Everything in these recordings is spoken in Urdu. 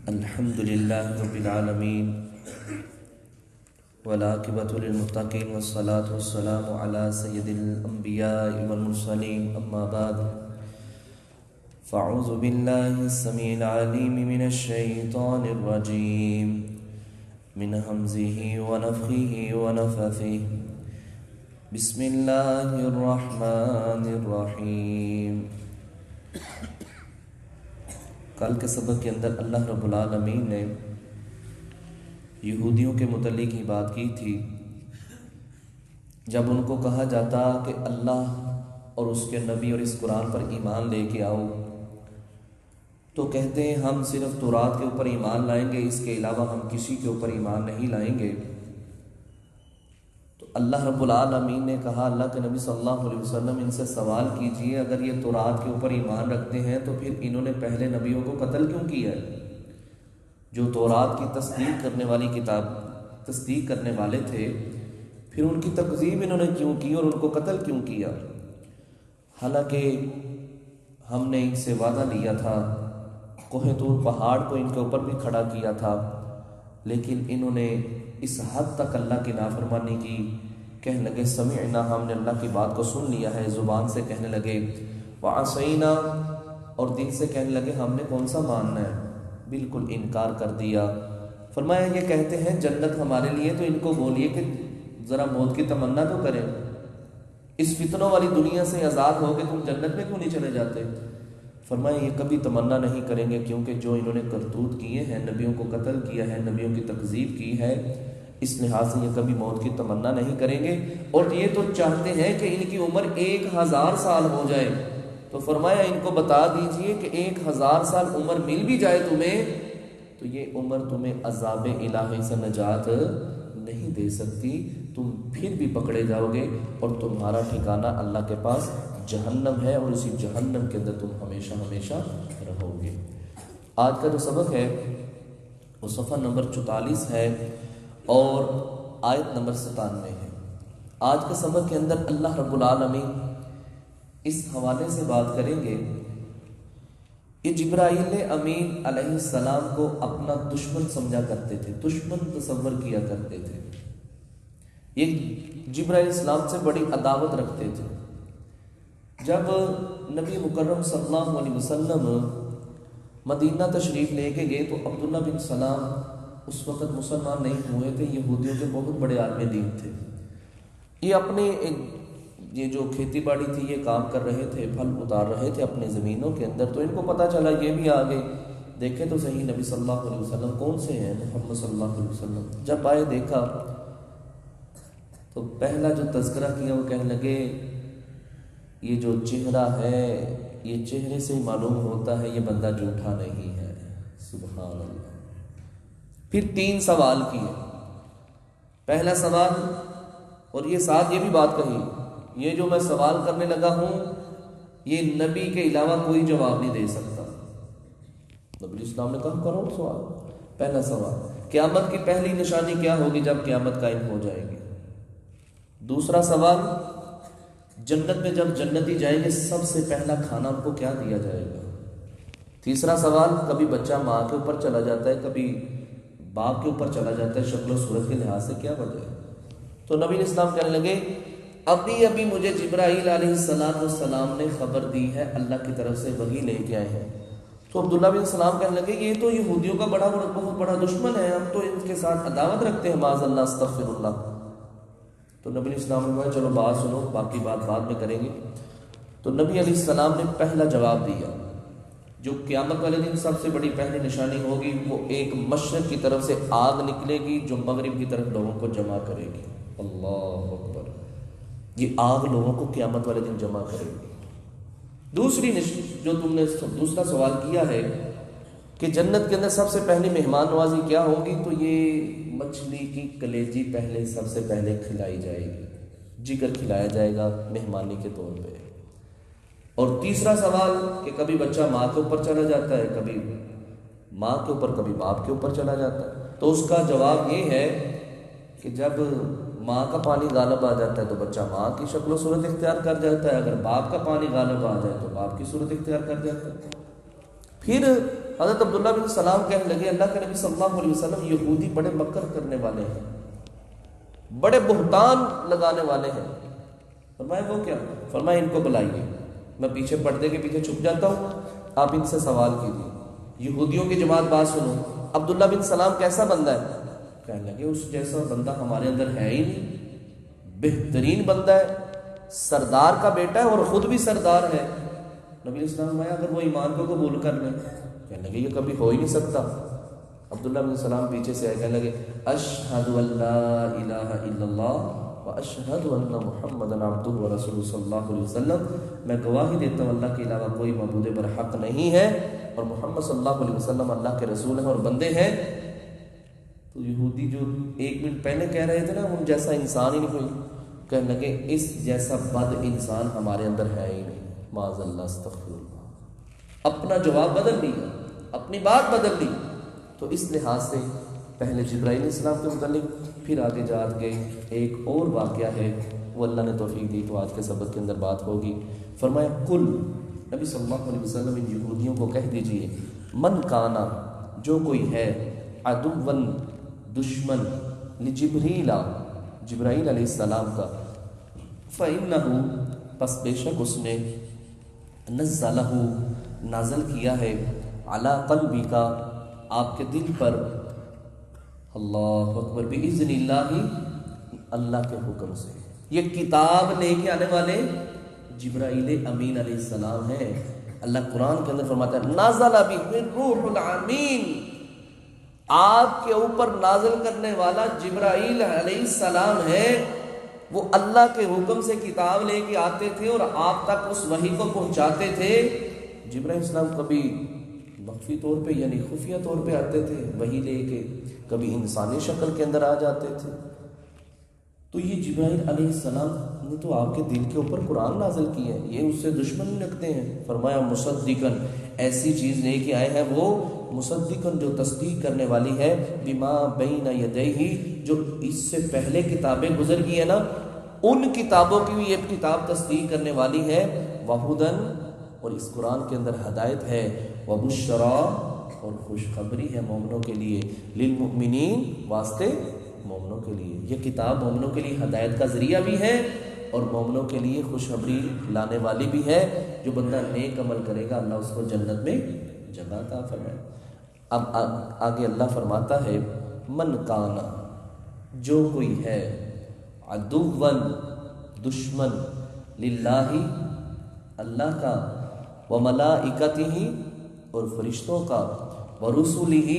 الحمد للہ رب العالمین والعاقبۃ للمتقین والصلاة والسلام علی سید الانبیاء والمرسلین اما بعد فاعوذ باللہ السمیع العلیم من الشیطان الرجیم من ہمزہ ونفخہ ونفثہ بسم اللہ الرحمن الرحیم۔ کل کے سبق کے اندر اللہ رب العالمین نے یہودیوں کے متعلق ہی بات کی تھی۔ جب ان کو کہا جاتا کہ اللہ اور اس کے نبی اور اس قرآن پر ایمان لے کے آؤ، تو کہتے ہیں ہم صرف تورات کے اوپر ایمان لائیں گے، اس کے علاوہ ہم کسی کے اوپر ایمان نہیں لائیں گے۔ تو اللہ رب العالمین نے کہا اللہ کے نبی صلی اللہ علیہ وسلم ان سے سوال کیجئے، اگر یہ تورات کے اوپر ایمان رکھتے ہیں تو پھر انہوں نے پہلے نبیوں کو قتل کیوں کیا ہے؟ جو تورات کی تصدیق کرنے والی کتاب تصدیق کرنے والے تھے، پھر ان کی تکذیب انہوں نے کیوں کی اور ان کو قتل کیوں کیا؟ حالانکہ ہم نے ان سے وعدہ لیا تھا، کوہ طور پہاڑ کو ان کے اوپر بھی کھڑا کیا تھا، لیکن انہوں نے اس حد تک اللہ کی نافرمانی کی، کہنے لگے سمعنا، ہم نے اللہ کی بات کو سن لیا ہے، زبان سے کہنے لگے، وعصینا، اور دل سے کہنے لگے ہم نے کون سا ماننا ہے، بالکل انکار کر دیا۔ فرمایا یہ کہتے ہیں جنت ہمارے لیے، تو ان کو بولیے کہ ذرا موت کی تمنا تو کریں، اس فتنوں والی دنیا سے آزاد ہو کے تم جنت میں کیوں نہیں چلے جاتے؟ فرمایا یہ کبھی تمنا نہیں کریں گے، کیونکہ جو انہوں نے کرتوت کیے ہیں، نبیوں کو قتل کیا ہے، نبیوں کی تکذیب کی ہے، اس لحاظ سے یہ کبھی موت کی تمنا نہیں کریں گے، اور یہ تو چاہتے ہیں کہ ان کی عمر 1000 سال ہو جائے۔ تو فرمایا ان کو بتا دیجئے کہ 1000 سال عمر مل بھی جائے تمہیں، تو یہ عمر تمہیں عذاب الہی سے نجات نہیں دے سکتی، تم پھر بھی پکڑے جاؤ گے اور تمہارا ٹھکانہ اللہ کے پاس جہنم ہے، اور اسی جہنم کے اندر تم ہمیشہ ہمیشہ رہو گے۔ آج کا جو سبق ہے وہ صفحہ نمبر 44 ہے اور آیت نمبر 97 ہے۔ آج کے سبق کے اندر اللہ رب العالمین اس حوالے سے بات کریں گے کہ جبرائیل امین علیہ السلام کو اپنا دشمن سمجھا کرتے تھے، دشمن تصور کیا کرتے تھے، یہ جبرائیل السلام سے بڑی عداوت رکھتے تھے۔ جب نبی مکرم صلی اللہ علیہ وسلم مدینہ تشریف لے کے گئے تو عبداللہ بن سلام اس وقت مسلمان نہیں ہوئے تھے، یہودیوں کے بہت بڑے عالم دین تھے۔ یہ اپنے یہ جو کھیتی باڑی تھی یہ کام کر رہے تھے، پھل اتار رہے تھے اپنی زمینوں کے اندر، تو ان کو پتہ چلا یہ بھی آ گئے، دیکھے تو صحیح نبی صلی اللہ علیہ وسلم کون سے ہیں، محمد صلی اللہ علیہ وسلم۔ جب آئے دیکھا تو پہلا جو تذکرہ کیا وہ کہنے لگے یہ جو چہرہ ہے، یہ چہرے سے ہی معلوم ہوتا ہے یہ بندہ جھوٹا نہیں ہے۔ سبحان اللہ۔ پھر 3 سوال کیے۔ پہلا سوال، اور یہ ساتھ یہ بھی بات کہی، یہ جو میں سوال کرنے لگا ہوں یہ نبی کے علاوہ کوئی جواب نہیں دے سکتا۔ نبی اسلام نے کہا کرو سوال۔ پہلا سوال، قیامت کی پہلی نشانی کیا ہوگی جب قیامت قائم ہو جائے گی؟ دوسرا سوال، جنت میں جب جنتی جائیں گے سب سے پہلا کھانا ان کو کیا دیا جائے گا؟ تیسرا سوال، کبھی بچہ ماں کے اوپر چلا جاتا ہے، کبھی باپ کے اوپر چلا جاتا ہے، شکل و صورت کے لحاظ سے کیا وجہ ہے؟ تو نبی اسلام کہنے لگے ابھی مجھے جبرائیل علیہ السلام نے خبر دی ہے، اللہ کی طرف سے وحی لے کے آئے ہیں۔ تو عبداللہ بن سلام کہنے لگے یہ تو یہودیوں کا بہت بڑا دشمن ہے، ہم تو ان کے ساتھ عداوت رکھتے ہیں، معاذ اللہ استغفر اللہ۔ تو نبی اسلام نے کہا چلو بات سنو، باقی بات بعد میں کریں گے۔ تو نبی علیہ السلام نے پہلا جواب دیا، جو قیامت والے دن سب سے بڑی پہلی نشانی ہوگی وہ ایک مشرق کی طرف سے آگ نکلے گی جو مغرب کی طرف لوگوں کو جمع کرے گی۔ اللہ اکبر، یہ آگ لوگوں کو قیامت والے دن جمع کرے گی۔ دوسری جو تم نے دوسرا سوال کیا ہے کہ جنت کے اندر سب سے پہلی مہمان نوازی کیا ہوگی، تو یہ مچھلی کی کلیجی پہلے سب سے پہلے کھلائی جائے گی، جگر کھلایا جائے گا مہمانی کے طور پہ۔ اور تیسرا سوال کہ کبھی بچہ ماں کے اوپر چلا جاتا ہے، کبھی ماں کے اوپر، کبھی باپ کے اوپر چلا جاتا ہے، تو اس کا جواب یہ ہے کہ جب ماں کا پانی غالب آ جاتا ہے تو بچہ ماں کی شکل و صورت اختیار کر جاتا ہے، اگر باپ کا پانی غالب آ جائے تو باپ کی صورت اختیار کر جاتا ہے۔ پھر حضرت عبداللہ بن سلام کہنے لگے اللہ کے نبی صلی اللہ علیہ وسلم یہودی بڑے مکر کرنے والے ہیں، بڑے بہتان لگانے والے ہیں۔ فرمایا وہ کیا؟ فرمایا ان کو بلائیے، میں پیچھے پردے کے پیچھے چھپ جاتا ہوں، آپ ان سے سوال کیجیے۔ یہودیوں کی جماعت بات سنو، عبداللہ بن سلام کیسا بندہ ہے؟ کہنے لگے اس جیسا بندہ ہمارے اندر ہے ہی نہیں، بہترین بندہ ہے، سردار کا بیٹا ہے اور خود بھی سردار ہے۔ نبی علیہ السلام فرمایا اگر وہ ایمان کو قبول کر لیں؟ کہنے لگے یہ کبھی ہو ہی نہیں سکتا۔ عبداللہ بن سلام پیچھے سے آئے، کہنے لگے اشہد ان لا الہ الا اللہ واشہد ان محمدًا عبدہ ورسولہ صلی اللہ علیہ وسلم، میں گواہی دیتا ہوں اللہ کے علاوہ کوئی معبود برحق نہیں ہے اور محمد صلی اللہ علیہ وسلم اللہ کے رسول ہیں اور بندے ہیں۔ تو یہودی جو ایک منٹ پہلے کہہ رہے تھے نا ان جیسا انسان ہی نہیں کوئی، کہنے لگے اس جیسا بد انسان ہمارے اندر ہے ہی نہیں، معاذ اللہ استغفر اللہ۔ اپنا جواب بدل لیا، اپنی بات بدل لی۔ تو اس لحاظ سے پہلے جبرائیل علیہ السلام کے متعلق، پھر آگے جات کے ایک اور واقعہ ہے، وہ اللہ نے توفیق دی تو آج کے سبق کے اندر بات ہوگی۔ فرمایا کل، نبی صلی اللہ علیہ وسلم ان یہودیوں کو کہہ دیجئے، من کانا، جو کوئی ہے، عدوًا، دشمن، لجبریل، جبرائیل علیہ السلام کا، فَإِنَّهُ، پس بے شک اس نے، نزلہ، نازل کیا ہے، علی قلبی کا، آپ کے دل پر، اللہ اکبر، بِإِذْنِ اللہ، اللہ کے حکم سے۔ یہ کتاب لے کے آنے والے جبرائیل امین علیہ السلام ہیں۔ اللہ قرآن کے اندر فرماتا ہے نازل بہ الروح الامین، آپ کے اوپر نازل کرنے والا جبرائیل علیہ السلام ہے۔ وہ اللہ کے حکم سے کتاب لے کے آتے تھے اور آپ تک اس وحی کو پہنچاتے تھے۔ جبرائیل السلام کبھی مخفی طور پہ یعنی خفیہ طور پہ آتے تھے وحی لے کے، کبھی انسانی شکل کے اندر آ جاتے تھے۔ تو یہ جبرائیل علیہ السلام نے تو آپ کے دل کے اوپر قرآن نازل کی ہے، یہ اس سے دشمن لگتے ہیں۔ فرمایا مصدقاً، ایسی چیز لے کے آئے ہیں وہ مصدقاً جو تصدیق کرنے والی ہے، بما بین یدیہ، جو اس سے پہلے کتابیں گزر گئی ہیں نا ان کتابوں کی بھی یہ کتاب تصدیق کرنے والی ہے، وہدن، اور اس قرآن کے اندر ہدایت ہے، وبشرا، اور خوشخبری ہے مومنوں کے لیے، للمؤمنین، واسطے مومنوں کے لیے۔ یہ کتاب مومنوں کے لیے ہدایت کا ذریعہ بھی ہے اور مومنوں کے لیے خوشخبری لانے والی بھی ہے۔ جو بندہ نیک عمل کرے گا اللہ اس کو جنت میں جگہ عطا فرمائے۔ اب آگے اللہ فرماتا ہے من کانا، جو کوئی ہے، عدوًا، دشمن، للہ، اللہ کا، وملائکتہ، اور فرشتوں کا، ورسلہ،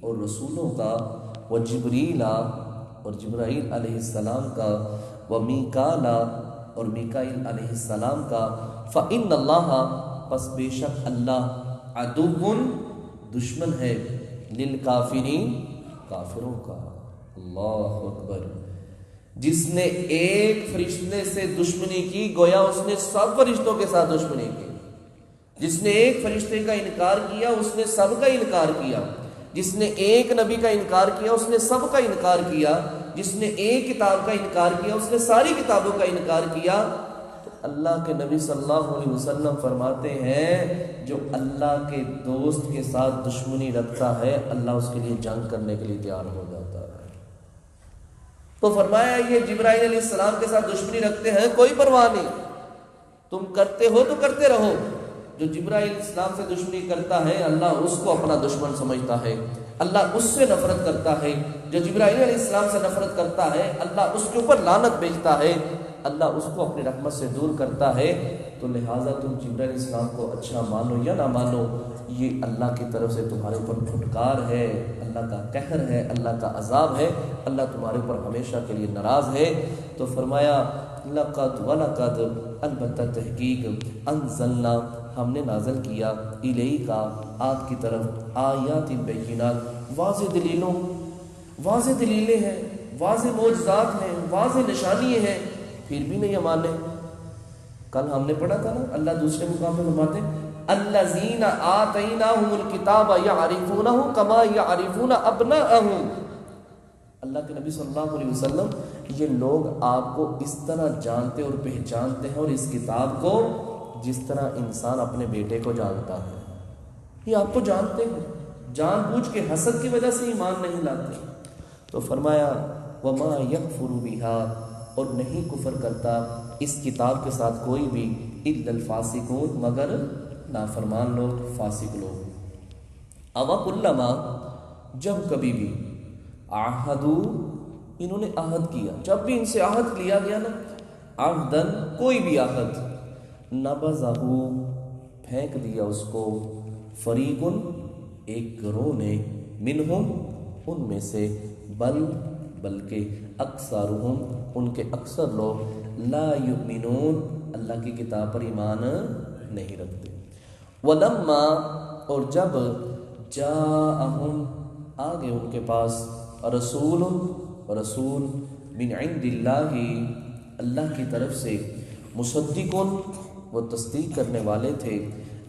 اور رسولوں کا، وجبریل، اور جبرائیل علیہ السلام کا، ومیکال، اور میکائیل علیہ السلام کا، فإن اللہ، پس بے شک اللہ، عدو، دشمن ہے، للکافرین، کافروں کا۔ اللہ اکبر، جس نے ایک فرشتے سے دشمنی کی گویا اس نے سب فرشتوں کے ساتھ دشمنی کی۔ جس نے ایک فرشتے کا انکار کیا اس نے سب کا انکار کیا۔ جس نے ایک نبی کا انکار کیا اس نے سب کا انکار کیا۔ جس نے ایک کتاب کا انکار کیا اس نے ساری کتابوں کا انکار کیا۔ تو اللہ کے نبی صلی اللہ علیہ وسلم فرماتے ہیں جو اللہ کے دوست کے ساتھ دشمنی رکھتا ہے اللہ اس کے لیے جنگ کرنے کے لیے تیار ہو جاتا ہے۔ تو فرمایا یہ جبرائیل علیہ السلام کے ساتھ دشمنی رکھتے ہیں، کوئی پرواہ نہیں، تم کرتے ہو تو کرتے رہو۔ جو جبرائیل علیہ السلام سے دشمنی کرتا ہے اللہ اس کو اپنا دشمن سمجھتا ہے، اللہ اس سے نفرت کرتا ہے۔ جو جبرائیل علیہ السلام سے نفرت کرتا ہے اللہ اس کے اوپر لعنت بھیجتا ہے، اللہ اس کو اپنی رحمت سے دور کرتا ہے۔ تو لہٰذا تم جبرائیل علیہ السلام کو اچھا مانو یا نہ مانو، یہ اللہ کی طرف سے تمہارے اوپر پھٹکار ہے، اللہ کا قہر ہے، اللہ کا عذاب ہے، اللہ تمہارے اوپر ہمیشہ کے لیے ناراض ہے۔ تو فرمایا لقد ولقد، البتہ تحقیق، انزلنا، ہم نے نازل کیا، الیک، آپ کی طرف، آیات بینات، واضح دلیلوں، واضح دلیلیں ہیں، واضح معجزات ہیں، واضح نشانیاں ہیں، پھر بھی نہیں مانے۔ کل ہم نے پڑھا تھا نا اللہ دوسرے مقام پہ فرماتے ہیں الذین آتیناہم الکتاب یعرفونہ کما یعرفون ابناءہم۔ اللہ کے نبی صلی اللہ علیہ وسلم یہ لوگ آپ کو اس طرح جانتے اور پہچانتے ہیں اور اس کتاب کو جس طرح انسان اپنے بیٹے کو جانتا ہے۔ یہ آپ کو جانتے ہیں، جان بوجھ کے حسد کی وجہ سے ایمان نہیں لاتے۔ تو فرمایا وما یکفر بہا، اور نہیں کفر کرتا اس کتاب کے ساتھ کوئی بھی الا الفاسقون، مگر نافرمان لوگ، فاسق لوگ۔ اوا کلما، جب کبھی بھی، عہدو، انہوں نے عہد کیا، جب بھی ان سے عہد لیا گیا نا، عہدن، کوئی بھی عہد، نبذہ، پھینک دیا اس کو، فریقن، ایک گروہ نے، منہم، ان میں سے، بلکہ اکثرہم، ان کے اکثر لوگ، لا یؤمنون، اللہ کی کتاب پر ایمان نہیں رکھتے۔ ولما، اور جب، جاءہم، آگے ان کے پاس، رسول من عند اللہ، اللہ کی طرف سے، مصدقن، وہ تصدیق کرنے والے تھے،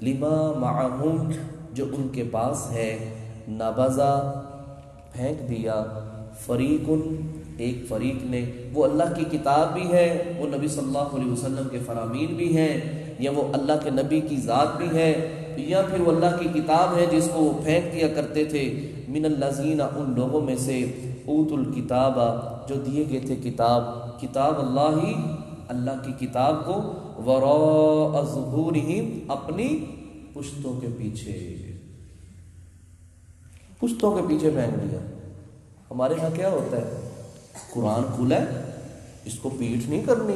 لما معہم، جو ان کے پاس ہے، نبذا، پھینک دیا، فریقن، ایک فریق نے، وہ اللہ کی کتاب بھی ہے، وہ نبی صلی اللہ علیہ وسلم کے فرامین بھی ہیں، یا وہ اللہ کے نبی کی ذات بھی ہے، یا پھر وہ اللہ کی کتاب ہے جس کو وہ پھینک دیا کرتے تھے، من الذین، ان لوگوں میں سے، اوت الکتاب، جو دیے گئے تھے کتاب اللہ ہی، اللہ کی کتاب کو، وراء ظہورہم، اپنی پشتوں کے پیچھے پھینک دیا۔ ہمارے ہاں کیا ہوتا ہے، قرآن کھلا ہے، اس کو پیٹھ نہیں کرنی،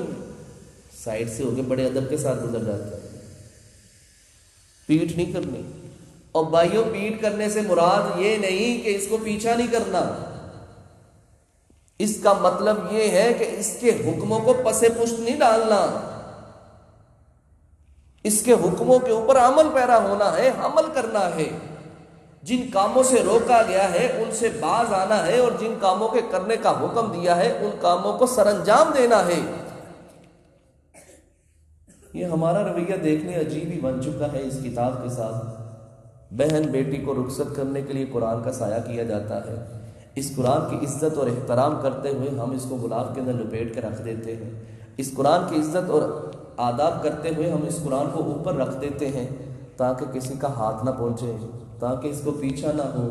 سائڈ سے ہو کے بڑے ادب کے ساتھ گزر جاتا ہے، پیٹھ نہیں کرنی۔ اور بھائیوں، پیٹھ کرنے سے مراد یہ نہیں کہ اس کو پیچھا نہیں کرنا، اس کا مطلب یہ ہے کہ اس کے حکموں کو پس پشت نہیں ڈالنا، اس کے حکموں کے اوپر عمل پیرا ہونا ہے، عمل کرنا ہے، جن کاموں سے روکا گیا ہے ان سے باز آنا ہے، اور جن کاموں کے کرنے کا حکم دیا ہے ان کاموں کو سر انجام دینا ہے۔ یہ ہمارا رویہ دیکھنے عجیب ہی بن چکا ہے اس کتاب کے ساتھ۔ بہن بیٹی کو رخصت کرنے کے لیے قرآن کا سایہ کیا جاتا ہے، اس قرآن کی عزت اور احترام کرتے ہوئے ہم اس کو گلاب کے اندر لپیٹ کے رکھ دیتے ہیں، اس قرآن کی عزت اور آداب کرتے ہوئے ہم اس قرآن کو اوپر رکھ دیتے ہیں تاکہ کسی کا ہاتھ نہ پہنچے، تاکہ اس کو پیچھا نہ ہو۔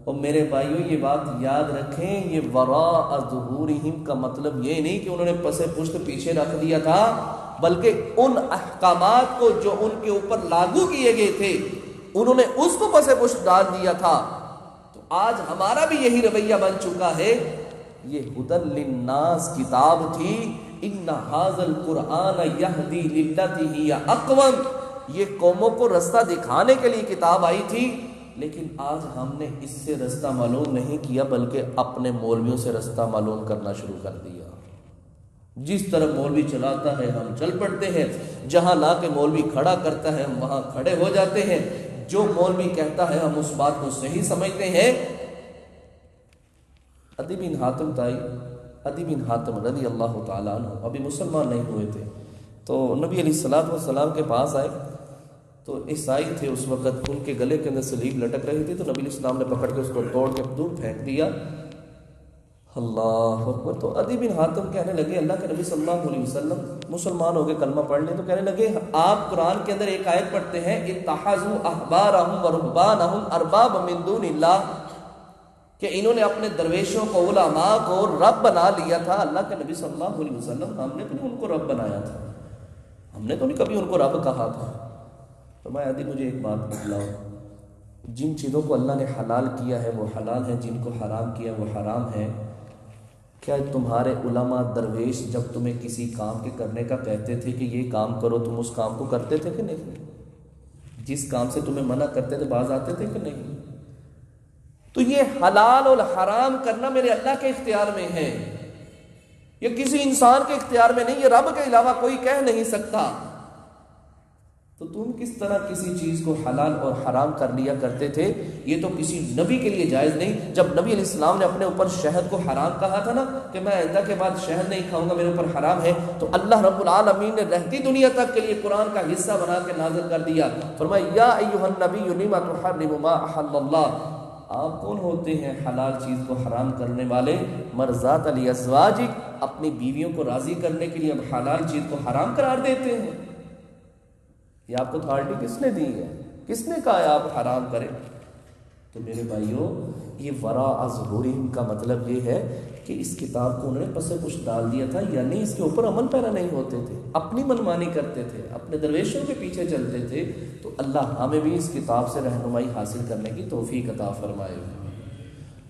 اور میرے بھائیوں، یہ بات یاد رکھیں، یہ وراء ظہورہم کا مطلب یہ نہیں کہ انہوں نے پس پشت پیچھے رکھ دیا تھا، بلکہ ان احکامات کو جو ان کے اوپر لاگو کیے گئے تھے انہوں نے اس کو پس پشت ڈال دیا تھا۔ تو آج ہمارا بھی یہی رویہ بن چکا ہے۔ یہ ھدی للناس کتاب تھی، ان ھذا القرآن یہدی للتی ہی اقوم، یہ قوموں کو رستہ دکھانے کے لیے کتاب آئی تھی، لیکن آج ہم نے اس سے رستہ معلوم نہیں کیا بلکہ اپنے مولویوں سے رستہ معلوم کرنا شروع کر دیا۔ جس طرح مولوی چلاتا ہے ہم چل پڑتے ہیں، جہاں لا کے مولوی کھڑا کرتا ہے ہم وہاں کھڑے ہو جاتے ہیں، جو مولوی کہتا ہے ہم اس بات کو صحیح سمجھتے ہیں۔ عدی بن حاتم رضی اللہ تعالیٰ عنہ ابھی مسلمان نہیں ہوئے تھے، تو نبی علیہ الصلوۃ والسلام کے پاس آئے، تو عیسائی تھے اس وقت، ان کے گلے کے اندر سلیب لٹک رہی تھی، تو نبی علیہ السلام نے پکڑ کے اس کو توڑ کے دور پھینک دیا۔ اللہ اکبر۔ تو عدی بن حاتم کہنے لگے، اللہ کے نبی صلی اللہ علیہ وسلم مسلمان ہو گئے، کلمہ پڑھ لیں، تو کہنے لگے آپ قرآن کے اندر ایک آیت پڑھتے ہیں، اتخذوا احبارهم ورهبانهم اربابا من دون اللہ، کہ انہوں نے اپنے درویشوں کو، علماء کو رب بنا لیا تھا۔ اللہ کے نبی صلی اللہ علیہ وسلم، ہم نے تو ان کو رب بنایا تھا، ہم نے تو نہیں کبھی ان کو رب کہا تھا۔ فرمایا عدی مجھے ایک بات بتلاؤ، جن چیزوں کو اللہ نے حلال کیا ہے وہ حلال ہے، جن کو حرام کیا وہ حرام ہے، کیا تمہارے علماء درویش جب تمہیں کسی کام کے کرنے کا کہتے تھے کہ یہ کام کرو، تم اس کام کو کرتے تھے کہ نہیں؟ جس کام سے تمہیں منع کرتے تھے باز آتے تھے کہ نہیں؟ تو یہ حلال اور حرام کرنا میرے اللہ کے اختیار میں ہے، یہ کسی انسان کے اختیار میں نہیں، یہ رب کے علاوہ کوئی کہہ نہیں سکتا۔ تو تم کس طرح کسی چیز کو حلال اور حرام کر لیا کرتے تھے؟ یہ تو کسی نبی کے لیے جائز نہیں۔ جب نبی علیہ السلام نے اپنے اوپر شہد کو حرام کہا تھا نا کہ میں آئندہ کے بعد شہد نہیں کھاؤں گا، میرے اوپر حرام ہے، تو اللہ رب العالمین نے رہتی دنیا تک کے لیے قرآن کا حصہ بنا کے نازل کر دیا۔ فرمایا یا ایھا النبی لما تحرم ما احل اللہ، آپ کون ہوتے ہیں حلال چیز کو حرام کرنے والے؟ مرضات لازواجک، اپنی بیویوں کو راضی کرنے کے لیے اب حلال چیز کو حرام قرار دیتے ہیں۔ یہ آپ کو اتھارٹی کس نے دی ہے؟ کس نے کہا ہے آپ حرام کریں؟ تو میرے بھائیوں، یہ وراء ظہورہم کا مطلب یہ ہے کہ اس کتاب کو انہوں نے پس پش ڈال دیا تھا، یعنی اس کے اوپر عمل پیرا نہیں ہوتے تھے، اپنی منمانی کرتے تھے، اپنے درویشوں کے پیچھے چلتے تھے۔ تو اللہ ہمیں بھی اس کتاب سے رہنمائی حاصل کرنے کی توفیق عطا فرمائے۔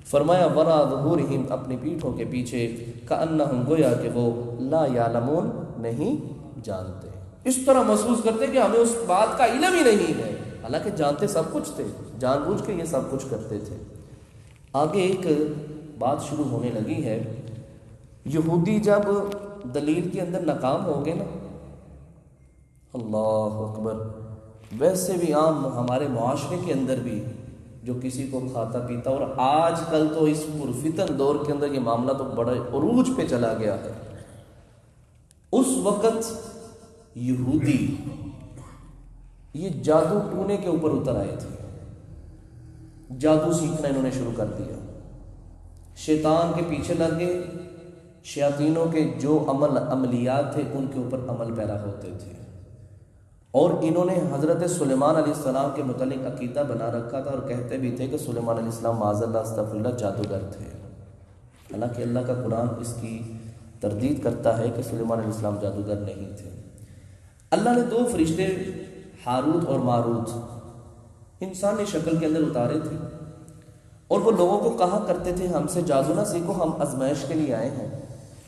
فرمایا وراء ظہورہم، اپنی پیٹھوں کے پیچھے، کأنہم، گویا کہ وہ لا یعلمون، نہیں جانتے، اس طرح محسوس کرتے کہ ہمیں اس بات کا علم ہی نہیں ہے، حالانکہ جانتے سب کچھ تھے، جان بوجھ کے یہ سب کچھ کرتے تھے۔ آگے ایک بات شروع ہونے لگی ہے، یہودی جب دلیل کے اندر ناکام ہوں گے نا، اللہ اکبر، ویسے بھی عام ہمارے معاشرے کے اندر بھی جو کسی کو کھاتا پیتا، اور آج کل تو اس پرفتن دور کے اندر یہ معاملہ تو بڑے عروج پہ چلا گیا ہے۔ اس وقت یہودی یہ جادو ٹونے کے اوپر اتر آئے تھے، جادو سیکھنا انہوں نے شروع کر دیا، شیطان کے پیچھے لگ گئے، شیاطینوں کے جو عملیات تھے ان کے اوپر عمل پیرا ہوتے تھے، اور انہوں نے حضرت سلیمان علیہ السلام کے متعلق عقیدہ بنا رکھا تھا، اور کہتے بھی تھے کہ سلیمان علیہ السلام معاذ اللہ استغفر اللہ جادوگر تھے، حالانکہ اللہ کا قرآن اس کی تردید کرتا ہے کہ سلیمان علیہ السلام جادوگر نہیں تھے۔ اللہ نے دو فرشتے ہاروت اور ماروت انسانی شکل کے اندر اتارے تھے، اور وہ لوگوں کو کہا کرتے تھے ہم سے جادو نہ سیکھو، ہم آزمائش کے لیے آئے ہیں۔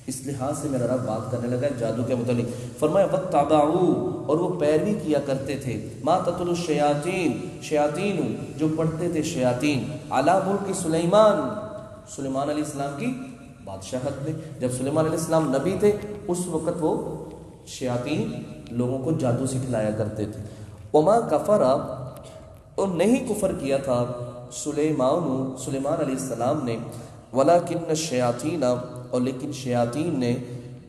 اس لحاظ سے میرا رب بات کرنے لگا جادو کے متعلق، فرمایا وَاتَّبَعُوا، اور وہ پیروی کیا کرتے تھے، مَا تَتْلُو الشَّيَاطِينُ، شیاطین جو پڑھتے تھے شیاطین، عَلَى مُلْكِ سلیمان، سلیمان علیہ السلام کی بادشاہت میں۔ جب سلیمان علیہ السلام نبی تھے اس وقت وہ شیاطین لوگوں کو جادو سکھلایا کرتے تھے۔ وما کفرا، اور نہیں کفر کیا تھا سلیمان علیہ السلام نے، ولکن الشیاطین، اور لیکن شیاطین نے،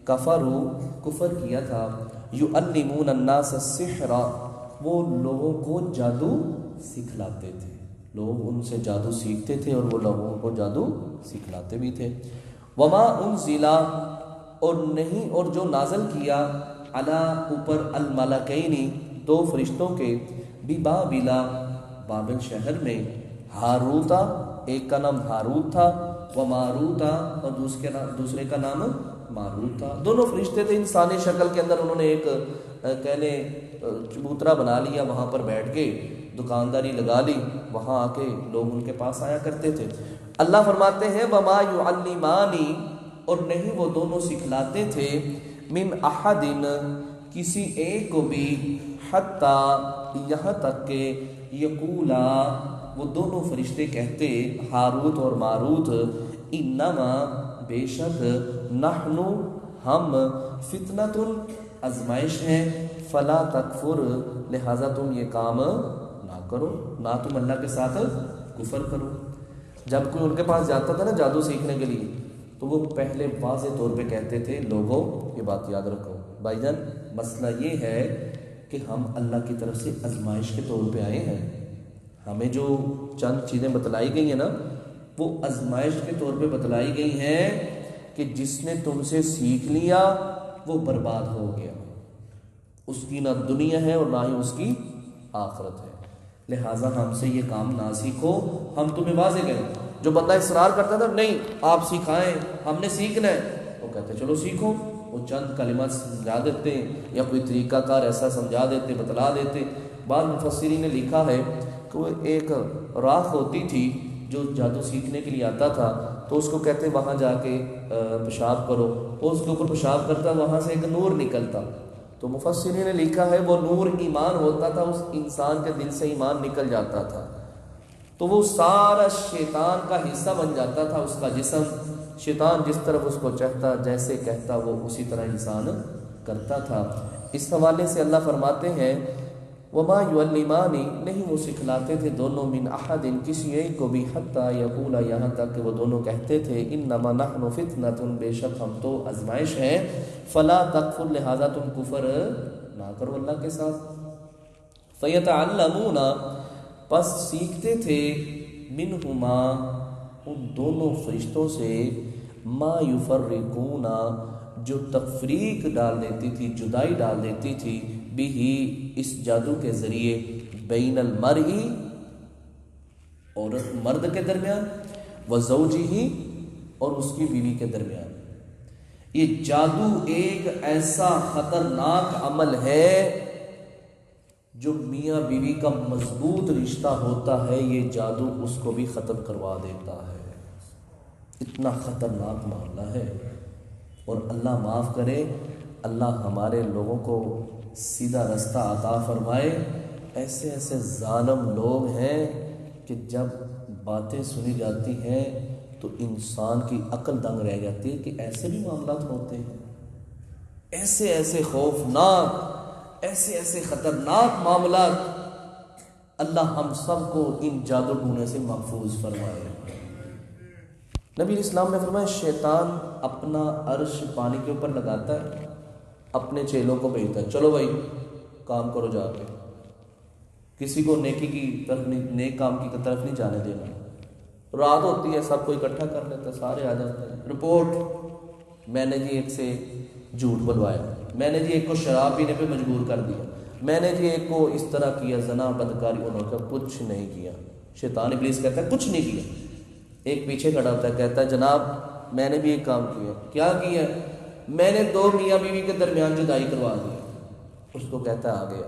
کفروا، کفر کیا تھا، یعلمون الناس السحر، وہ لوگوں کو جادو سکھلاتے تھے، لوگ ان سے جادو سیکھتے تھے اور وہ لوگوں کو جادو سکھلاتے بھی تھے۔ وما انزل، اور نہیں، اور جو نازل کیا، علی، اوپر، الملکین، دو فرشتوں کے، ببابل، بابل شہر میں، ہاروتا، ایک کا نام ہاروت تھا، وماروتا، اور دوسرے کا نام ماروت تھا۔ دونوں فرشتے تھے انسانی شکل کے اندر، انہوں نے ایک کہنے چبوترا بنا لیا، وہاں پر بیٹھ کے دکانداری لگا لی، وہاں آ کے لوگ ان کے پاس آیا کرتے تھے۔ اللہ فرماتے ہیں وما یعلمان، اور نہیں وہ دونوں سکھلاتے تھے، من احد، کسی ایک کو بھی، حتی، یہاں تک کہ، یقولا، وہ دونوں فرشتے کہتے، ہاروت اور ماروت، انما، بے شک، نحن، ہم، فتنۃ، آزمائش ہیں، فلا تکفر، لہذا تم یہ کام نہ کرو، نہ تم اللہ کے ساتھ کفر کرو۔ جب کوئی ان کے پاس جاتا تھا نا جادو سیکھنے کے لیے، تو وہ پہلے واضح طور پہ کہتے تھے لوگوں یہ بات یاد رکھو بھائی جان، مسئلہ یہ ہے کہ ہم اللہ کی طرف سے آزمائش کے طور پہ آئے ہیں، ہمیں جو چند چیزیں بتلائی گئی ہیں نا وہ آزمائش کے طور پہ بتلائی گئی ہیں کہ جس نے تم سے سیکھ لیا وہ برباد ہو گیا، اس کی نہ دنیا ہے اور نہ ہی اس کی آخرت ہے، لہٰذا ہم سے یہ کام نہ سیکھو، ہم تمہیں واضح کریں۔ جو بندہ اصرار کرتا تھا نہیں آپ سکھائیں ہم نے سیکھنا ہے، وہ کہتے چلو سیکھو، وہ چند کلمات سمجھا دیتے یا کوئی طریقہ کار ایسا سمجھا دیتے، بتلا دیتے۔ بعض مفسرین نے لکھا ہے کہ وہ ایک راکھ ہوتی تھی جو جادو سیکھنے کے لیے آتا تھا، تو اس کو کہتے وہاں جا کے پیشاب کرو، وہ اس کے اوپر پیشاب کرتا، وہاں سے ایک نور نکلتا، تو مفسرین نے لکھا ہے وہ نور ایمان ہوتا تھا، اس انسان کے دل سے ایمان نکل جاتا تھا، تو وہ سارا شیطان کا حصہ بن جاتا تھا، اس کا جسم، شیطان جس طرف اس کو چاہتا، جیسے کہتا وہ اسی طرح انسان کرتا تھا۔ اس حوالے سے اللہ فرماتے ہیں وما یعلمان، نہیں وہ سکھلاتے تھے دونوں، من احد، کسی ایک کو بھی، حتی یقولا، یہاں تک کہ وہ دونوں کہتے تھے انما نحن فتنۃ، بے شک ہم تو آزمائش ہیں، فلا تکفر، لہذا تم کفر نہ کرو اللہ کے ساتھ۔ فیتعلمون، پس سیکھتے تھے، منہما، ان دونوں فرشتوں سے، ما یفرقون، جو تفریق ڈال دیتی تھی، جدائی ڈال دیتی تھی، بھی اس جادو کے ذریعے بین المرئی عورت مرد کے درمیان و زوجہ اور اس کی بیوی کے درمیان. یہ جادو ایک ایسا خطرناک عمل ہے جو میاں بیوی کا مضبوط رشتہ ہوتا ہے، یہ جادو اس کو بھی ختم کروا دیتا ہے. اتنا خطرناک معاملہ ہے. اور اللہ معاف کرے، اللہ ہمارے لوگوں کو سیدھا رستہ عطا فرمائے. ایسے ایسے ظالم لوگ ہیں کہ جب باتیں سنی جاتی ہیں تو انسان کی عقل دنگ رہ جاتی ہے کہ ایسے بھی معاملات ہوتے ہیں. ایسے ایسے خوفناک، ایسے ایسے خطرناک معاملات. اللہ ہم سب کو ان جادو ٹونے سے محفوظ فرمائے. نبی اسلام نے فرمایا شیطان اپنا عرش پانی کے اوپر لگاتا ہے، اپنے چیلوں کو بھیجتا ہے، چلو بھائی کام کرو جا کے. کسی کو نیکی کی طرف نہیں، نیک کام کی طرف نہیں جانے دینا. رات ہوتی ہے، سب کو اکٹھا کر لیتا ہے، سارے آ جاتے ہیں. رپورٹ، میں نے جی ایک سے جھوٹ بلوایا، میں نے جی ایک کو شراب پینے پہ مجبور کر دیا، میں نے جی ایک کو اس طرح کیا، زنا بدکاری. انہوں نے کچھ نہیں کیا. شیطان ابلیس کہتا ہے کچھ نہیں کیا. ایک پیچھے کھڑا ہوتا ہے، کہتا ہے جناب میں نے بھی ایک کام کیا. کیا کیا؟ میں نے 2 میاں بیوی کے درمیان جدائی کروا دی. اس کو کہتا ہے آ گیا،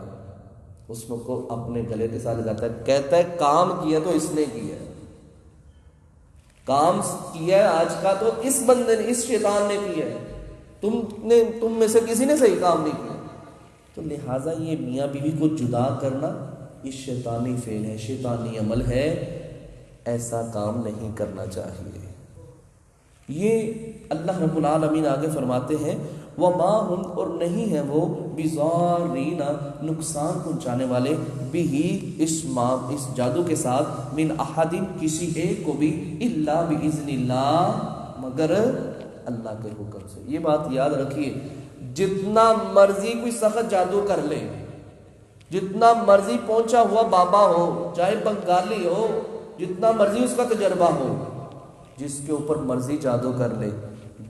اس کو اپنے گلے کے ساتھ لگاتا ہے، کہتا ہے کام کیا تو اس نے کیا ہے، کام کیا ہے آج کا تو اس بندے نے، اس شیطان نے کیا ہے، تم میں سے کسی نے صحیح کام نہیں کیا. تو لہٰذا یہ میاں بیوی کو جدا کرنا یہ شیطانی فعل ہے، شیطانی عمل ہے. ایسا کام نہیں کرنا چاہیے. یہ اللہ رب العالمین آگے فرماتے ہیں وَمَا هُمْ اور نہیں ہیں وہ بِضَارِّينَ نقصان پہنچانے والے بھی اس جادو کے ساتھ من احد کسی ایک کو بھی الا باذن اللہ مگر اللہ کے حکم سے. یہ بات یاد رکھیے، جتنا مرضی کوئی سخت جادو کر لے، جتنا مرضی پہنچا ہوا بابا ہو، چاہے بنگالی ہو، جتنا مرضی اس کا تجربہ ہو، جس کے اوپر مرضی جادو کر لے،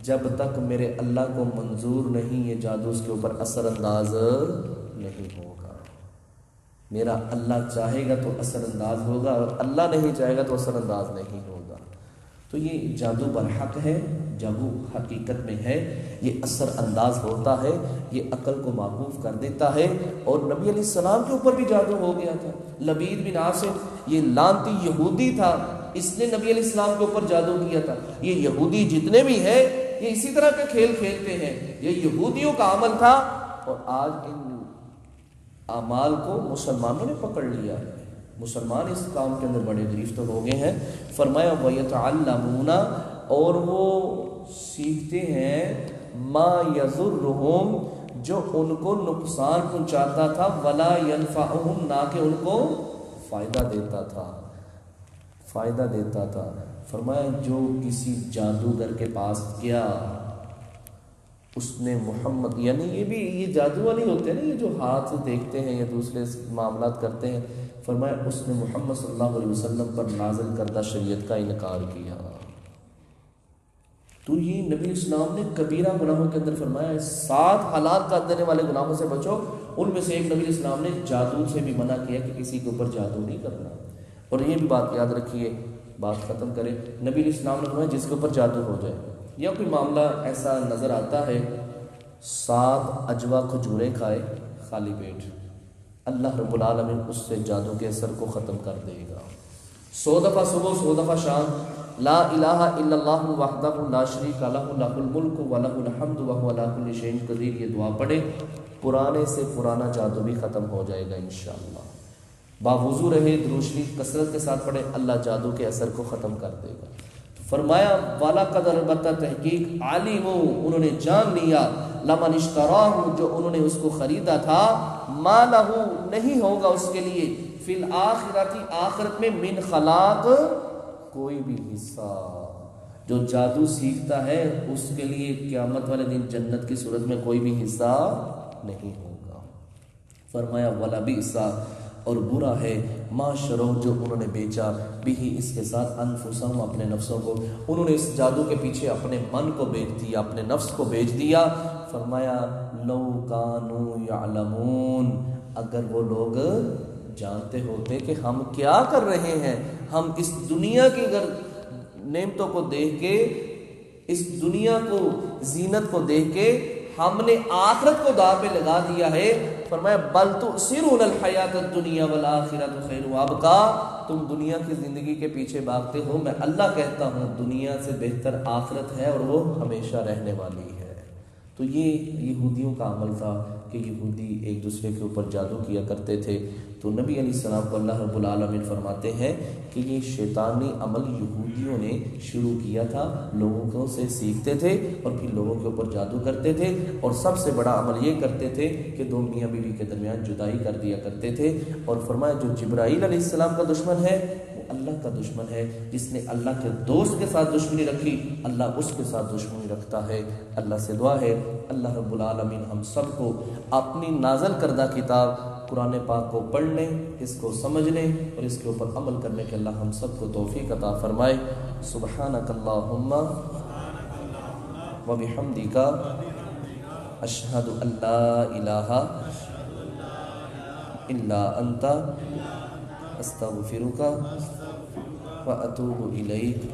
جب تک میرے اللہ کو منظور نہیں یہ جادو اس کے اوپر اثر انداز نہیں ہوگا. میرا اللہ چاہے گا تو اثر انداز ہوگا، اور اللہ نہیں چاہے گا تو اثر انداز نہیں ہوگا. تو یہ جادو برحق ہے، جادو حقیقت میں ہے، یہ اثر انداز ہوتا ہے، یہ عقل کو معکوف کر دیتا ہے. اور نبی علیہ السلام کے اوپر بھی جادو ہو گیا تھا. لبید بن عاصم یہ لانتی یہودی تھا، اس نے نبی علیہ السلام کے اوپر جادو کیا تھا. یہ یہودی جتنے بھی ہیں یہ اسی طرح کے کھیل کھیلتے ہیں، یہ یہودیوں کا عمل تھا. اور آج ان اعمال کو مسلمانوں نے پکڑ لیا ہے. مسلمان اس کام کے اندر بڑے گرفتار ہو گئے ہیں. فرمایا وَيَتَعَلَّمُونَ اور وہ سیکھتے ہیں ما یضرہم جو ان کو نقصان پہنچاتا تھا، ولا ینفعہم نہ کہ ان کو فائدہ دیتا تھا، فائدہ دیتا تھا. فرمایا جو کسی جادوگر کے پاس گیا، اس نے محمد، یعنی یہ جادو والے ہوتے ہیں نا، یہ جو ہاتھ دیکھتے ہیں یا دوسرے معاملات کرتے ہیں، فرمایا اس نے محمد صلی اللہ علیہ وسلم پر نازل کردہ شریعت کا انکار کیا. تو یہ نبی اسلام نے کبیرہ گناہوں کے اندر فرمایا 7 ہلاک کر دینے والے گناہوں سے بچو. ان میں سے ایک نبی اسلام نے جادو سے بھی منع کیا کہ کسی کے اوپر جادو نہیں کرنا. اور یہ بھی بات یاد رکھیے، بات ختم کریں، نبی اسلام نے فرمایا جس کے اوپر جادو ہو جائے یا کوئی معاملہ ایسا نظر آتا ہے، 7 اجوا کھجوریں کھائے خالی پیٹ، اللہ رب العالمین اس سے جادو کے اثر کو ختم کر دے گا. 100 دفعہ صبح، 100 دفعہ شام لا الہ الا اللہ وحدہ لا شریک لہ لہ الملک ولہ الحمد وہو علی کل شیء قدیر. یہ دعا پڑھے، پرانے سے پرانا جادو بھی ختم ہو جائے گا انشاءاللہ. باوضو رہے، دروشری کثرت کے ساتھ پڑھے، اللہ جادو کے اثر کو ختم کر دے گا. فرمایا والا قدر البتہ تحقیق عالمو انہوں نے جان لیا، لمن اشتراہ جو انہوں نے اس کو خریدا تھا، ما لہو نہیں ہوگا اس کے لیے فی الآخرۃ آخرت میں من خلاق کوئی بھی حصہ. جو جادو سیکھتا ہے اس کے لیے قیامت والے دن جنت کی صورت میں کوئی بھی حصہ نہیں ہوگا. فرمایا ولبئس اور برا ہے ما شرو جو انہوں نے بیچا بھی اس کے ساتھ انفسہم اپنے نفسوں کو، انہوں نے اس جادو کے پیچھے اپنے من کو بیچ دیا، اپنے نفس کو بیچ دیا۔ فرمایا لو کانوا یعلمون، اگر وہ لوگ جانتے ہوتے کہ ہم کیا کر رہے ہیں، ہم اس دنیا کی اگر نعمتوں کو دیکھ کے، اس دنیا کو زینت کو دیکھ کے ہم نے آخرت کو داؤ پہ لگا دیا ہے۔ فرمایا بل تؤثرون الحیات الدنیا والآخرۃ خیر وابقیٰ، تم دنیا کی زندگی کے پیچھے بھاگتے ہو، میں اللہ کہتا ہوں دنیا سے بہتر آخرت ہے اور وہ ہمیشہ رہنے والی ہے۔ تو یہ یہودیوں کا عمل تھا کہ یہودی ایک دوسرے کے اوپر جادو کیا کرتے تھے۔ تو نبی علیہ السلام کو اللہ رب العالمین فرماتے ہیں کہ یہ شیطانی عمل یہودیوں نے شروع کیا تھا، لوگوں کو سے سیکھتے تھے اور پھر لوگوں کے اوپر جادو کرتے تھے، اور سب سے بڑا عمل یہ کرتے تھے کہ دو میاں بیوی کے درمیان جدائی کر دیا کرتے تھے۔ اور فرمایا جو جبرائیل علیہ السلام کا دشمن ہے وہ اللہ کا دشمن ہے، جس نے اللہ کے دوست کے ساتھ دشمنی رکھی اللہ اس کے ساتھ دشمنی رکھتا ہے۔ اللہ سے دعا ہے اللہ رب العالمین ہم سب کو اپنی نازل کردہ کتاب قرآن پاک کو پڑھنے، اس کو سمجھنے اور اس کے اوپر عمل کرنے کے اللہ ہم سب کو توفیق عطا فرمائے۔ سبحانک اللہم و بحمدک اشہد ان لا الہ الا انت استغفرک و اتوب الیک۔